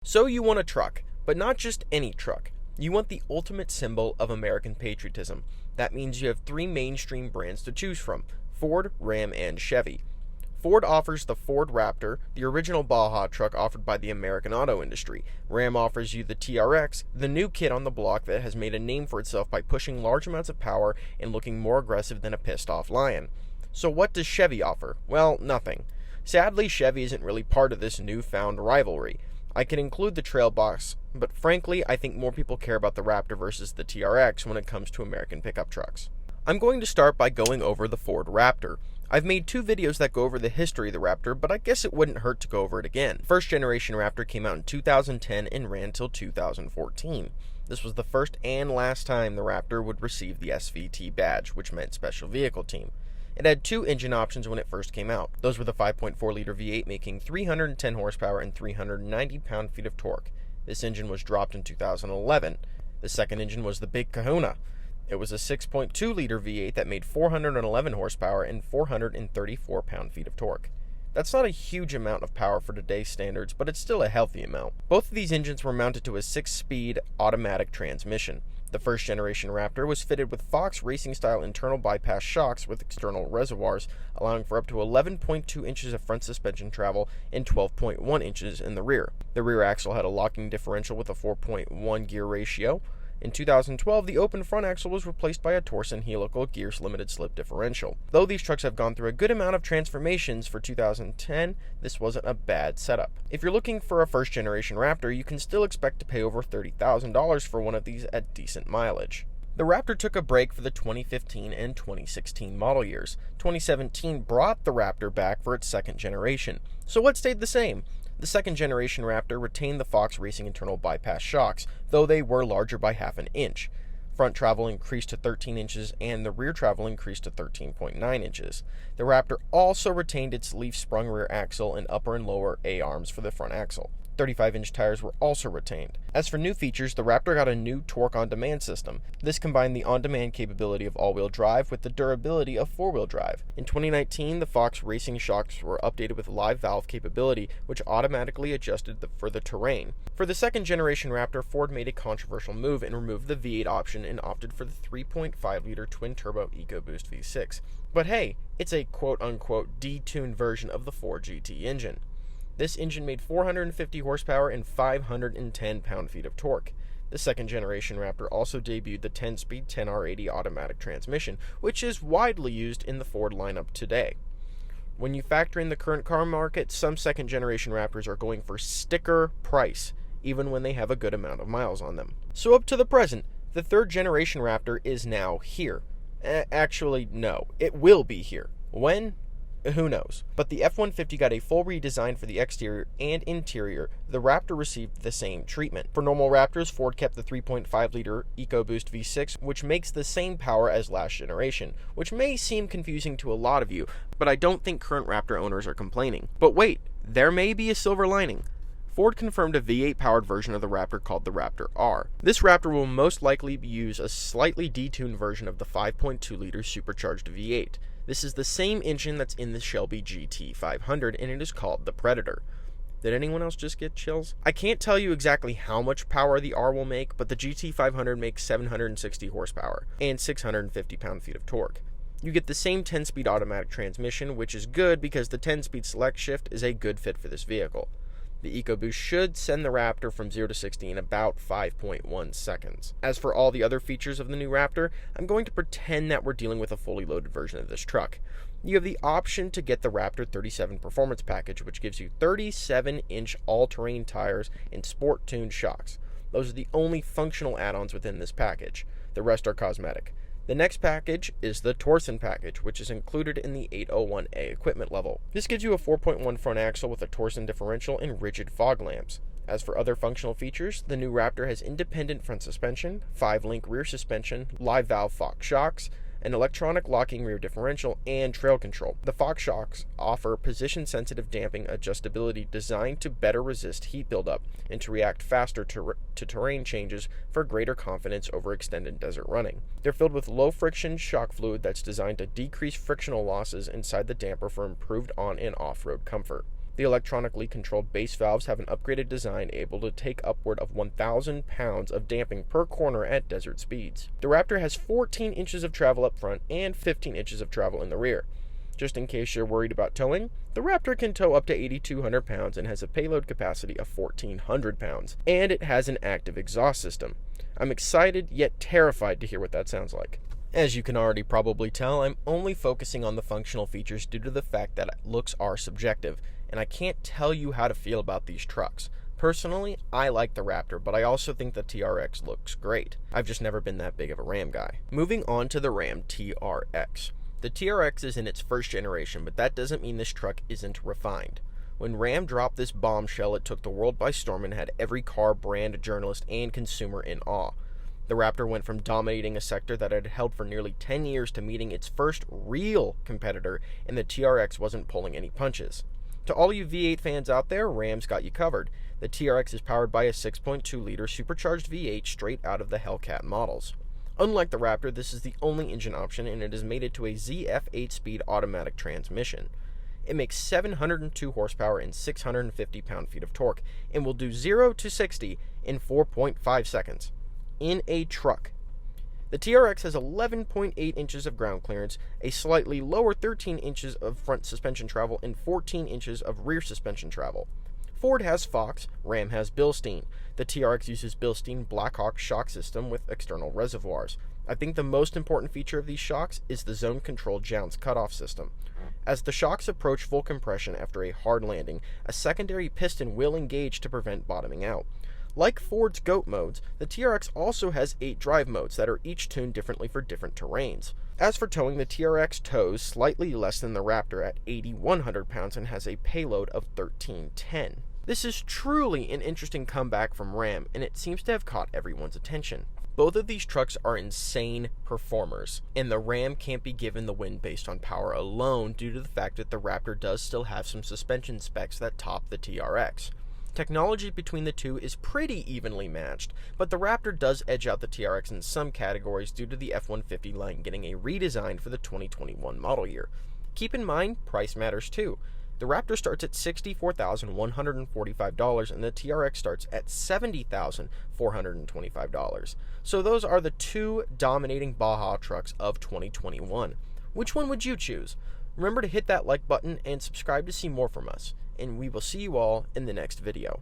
So you want a truck, but not just any truck. You want the ultimate symbol of American patriotism. That means you have three mainstream brands to choose from: Ford, Ram, and Chevy. Ford offers the Ford Raptor, the original Baja truck offered by the American auto industry. Ram offers you the TRX, the new kid on the block that has made a name for itself by pushing large amounts of power and looking more aggressive than a pissed-off lion. So what does Chevy offer? Well, nothing. Sadly, Chevy isn't really part of this newfound rivalry. I can include the Trail box, but frankly, I think more people care about the Raptor versus the TRX when it comes to American pickup trucks. I'm going to start by going over the Ford Raptor. I've made two videos that go over the history of the Raptor, but I guess it wouldn't hurt to go over it again. First generation Raptor came out in 2010 and ran till 2014. This was the first and last time the Raptor would receive the SVT badge, which meant Special Vehicle Team. It had two engine options when it first came out. Those were the 5.4-liter V8 making 310 horsepower and 390 pound-feet of torque. This engine was dropped in 2011. The second engine was the Big Kahuna. It was a 6.2-liter V8 that made 411 horsepower and 434 pound-feet of torque. That's not a huge amount of power for today's standards, but it's still a healthy amount. Both of these engines were mounted to a 6-speed automatic transmission. The first generation Raptor was fitted with Fox racing-style internal bypass shocks with external reservoirs, allowing for up to 11.2 inches of front suspension travel and 12.1 inches in the rear. The rear axle had a locking differential with a 4.1 gear ratio. In 2012, the open front axle was replaced by a Torsen helical gears limited slip differential. Though these trucks have gone through a good amount of transformations for 2010, this wasn't a bad setup. If you're looking for a first generation Raptor, you can still expect to pay over $30,000 for one of these at decent mileage. The Raptor took a break for the 2015 and 2016 model years. 2017 brought the Raptor back for its second generation. So what stayed the same? The second generation Raptor retained the Fox Racing internal bypass shocks, though they were larger by half an inch. Front travel increased to 13 inches and the rear travel increased to 13.9 inches. The Raptor also retained its leaf-sprung rear axle and upper and lower A-arms for the front axle. 35-inch tires were also retained. As for new features, the Raptor got a new torque on-demand system. This combined the on-demand capability of all-wheel drive with the durability of four-wheel drive. In 2019, the Fox Racing shocks were updated with live valve capability, which automatically adjusted for the terrain. For the second generation Raptor, Ford made a controversial move and removed the V8 option and opted for the 3.5-liter twin-turbo EcoBoost V6. But hey, it's a quote-unquote detuned version of the Ford GT engine. This engine made 450 horsepower and 510 pound-feet of torque. The second generation Raptor also debuted the 10-speed 10R80 automatic transmission, which is widely used in the Ford lineup today. When you factor in the current car market, some second generation Raptors are going for sticker price, even when they have a good amount of miles on them. So up to the present, the third generation Raptor is now here. Actually, no, it will be here. When? Who knows? But the F-150 got a full redesign for the exterior and interior. The Raptor received the same treatment. For normal Raptors, Ford kept the 3.5-liter EcoBoost V6, which makes the same power as last generation, which may seem confusing to a lot of you, but I don't think current Raptor owners are complaining. But wait, there may be a silver lining. Ford confirmed a V8-powered version of the Raptor called the Raptor R. This Raptor will most likely use a slightly detuned version of the 5.2-liter supercharged V8. This is the same engine that's in the Shelby GT500, and it is called the Predator. Did anyone else just get chills? I can't tell you exactly how much power the R will make, but the GT500 makes 760 horsepower and 650 pound-feet of torque. You get the same 10-speed automatic transmission, which is good because the 10-speed select shift is a good fit for this vehicle. The EcoBoost should send the Raptor from 0 to 60 in about 5.1 seconds. As for all the other features of the new Raptor, I'm going to pretend that we're dealing with a fully loaded version of this truck. You have the option to get the Raptor 37 Performance Package, which gives you 37-inch all-terrain tires and sport-tuned shocks. Those are the only functional add-ons within this package. The rest are cosmetic. The next package is the Torsen package, which is included in the 801A equipment level. This gives you a 4.1 front axle with a Torsen differential and rigid fog lamps. As for other functional features, the new Raptor has independent front suspension, 5-link rear suspension, live valve Fox shocks, an electronic locking rear differential, and trail control. The Fox shocks offer position-sensitive damping adjustability designed to better resist heat buildup and to react faster to terrain changes for greater confidence over extended desert running. They're filled with low-friction shock fluid that's designed to decrease frictional losses inside the damper for improved on- and off-road comfort. The electronically controlled base valves have an upgraded design able to take upward of 1,000 pounds of damping per corner at desert speeds. The Raptor has 14 inches of travel up front and 15 inches of travel in the rear. Just in case you're worried about towing, the Raptor can tow up to 8,200 pounds and has a payload capacity of 1,400 pounds, and it has an active exhaust system. I'm excited yet terrified to hear what that sounds like. As you can already probably tell, I'm only focusing on the functional features due to the fact that looks are subjective, and I can't tell you how to feel about these trucks. Personally, I like the Raptor, but I also think the TRX looks great. I've just never been that big of a Ram guy. Moving on to the Ram TRX. The TRX is in its first generation, but that doesn't mean this truck isn't refined. When Ram dropped this bombshell, it took the world by storm and had every car brand, journalist, and consumer in awe. The Raptor went from dominating a sector that it had held for nearly 10 years to meeting its first real competitor, and the TRX wasn't pulling any punches. To all you V8 fans out there, Ram's got you covered. The TRX is powered by a 6.2-liter supercharged V8 straight out of the Hellcat models. Unlike the Raptor, this is the only engine option, and it is mated to a ZF 8-speed automatic transmission. It makes 702 horsepower and 650 pound-feet of torque, and will do 0 to 60 in 4.5 seconds. In a truck. The TRX has 11.8 inches of ground clearance, a slightly lower 13 inches of front suspension travel, and 14 inches of rear suspension travel. Ford has Fox, Ram has Bilstein. The TRX uses Bilstein Blackhawk shock system with external reservoirs. I think the most important feature of these shocks is the zone-controlled jounce cutoff system. As the shocks approach full compression after a hard landing, a secondary piston will engage to prevent bottoming out. Like Ford's GOAT modes, the TRX also has 8 drive modes that are each tuned differently for different terrains. As for towing, the TRX tows slightly less than the Raptor at 8,100 pounds and has a payload of 1,310. This is truly an interesting comeback from Ram, and it seems to have caught everyone's attention. Both of these trucks are insane performers, and the Ram can't be given the win based on power alone due to the fact that the Raptor does still have some suspension specs that top the TRX. Technology between the two is pretty evenly matched, but the Raptor does edge out the TRX in some categories due to the F-150 line getting a redesign for the 2021 model year. Keep in mind, price matters too. The Raptor starts at $64,145 and the TRX starts at $70,425. So those are the two dominating Baja trucks of 2021. Which one would you choose? Remember to hit that like button and subscribe to see more from us. And we will see you all in the next video.